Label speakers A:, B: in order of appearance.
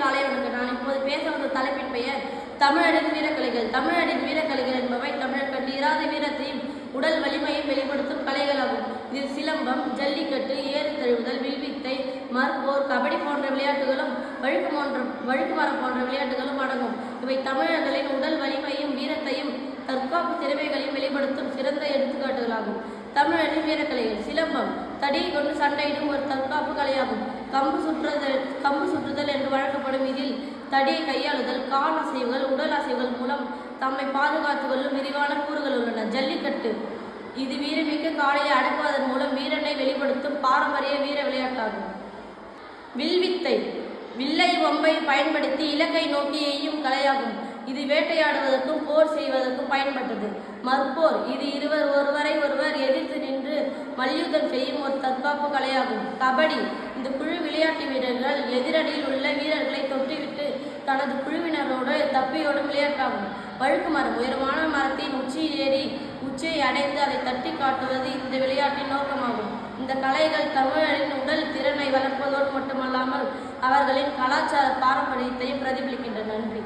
A: காலை வணக்கம். நான் இப்போது பேச வந்த தலைப்பின் பெயர் தமிழரின் வீரக்கலைகள். தமிழரின் வீரக்கலைகள் என்பவை தமிழர் கண்டு இராத வீரத்தையும் உடல் வலிமையும் வெளிப்படுத்தும் கலைகளாகும். இதில் சிலம்பம், ஜல்லிக்கட்டு, ஏறு தழுவுதல், வில்வித்தை, மற்போர், கபடி போன்ற விளையாட்டுகளும் வழுக்குமரம் போன்ற விளையாட்டுகளும் அடங்கும். இவை தமிழர்களின் உடல் வலிமையும் வீரத்தையும் தற்காப்பு திறமைகளையும் வெளிப்படுத்தும் சிறந்த எடுத்துக்காட்டுகளாகும். தமிழரின் வீரக்கலைகள்: சிலம்பம் தடியை கொண்டு சண்டையிடும் ஒரு தற்காப்பு கலையாகும். கம்பு சுற்றுதல் என்று வழங்கப்படும் இதில் தடியை கையாளுதல், கால் அசைவுகள், உடல் அசைவுகள் மூலம் தம்மை பாதுகாத்துக் கொள்ளும் விரிவான கூறுகள் உள்ளன. ஜல்லிக்கட்டு இது வீரமிக்க காளையை அடக்குவதன் மூலம் வீரனை வெளிப்படுத்தும் பாரம்பரிய வீர விளையாட்டாகும். வில்வித்தை வில்லை ஒம்பை பயன்படுத்தி இலக்கை நோக்கி எய்யும் கலையாகும். இது வேட்டையாடுவதற்கும் போர் செய்வதற்கும் பயன்பட்டது. மற்போர் இது ஒருவரை எதிர்த்து நின்று மல்யுத்தம் செய்யும் ஒரு தற்காப்பு கலையாகும். கபடி இந்த குழு விளையாட்டு வீரர்கள் எதிரணியில் உள்ள வீரர்களை தொட்டுவிட்டு தனது குழுவினரோடு தப்பியோடும் விளையாட்டாகும். வழுக்குமரம் உயரமான மரத்தின் உச்சியில் ஏறி உச்சியை அடைந்து அதை தட்டி காட்டுவது இந்த விளையாட்டின் நோக்கமாகும். இந்த கலைகள் தமிழரின் உடல் திறனை வளர்ப்பதோடு மட்டுமல்லாமல் அவர்களின் கலாச்சார பாரம்பரியத்தையும் பிரதிபலிக்கின்றன. நன்றி.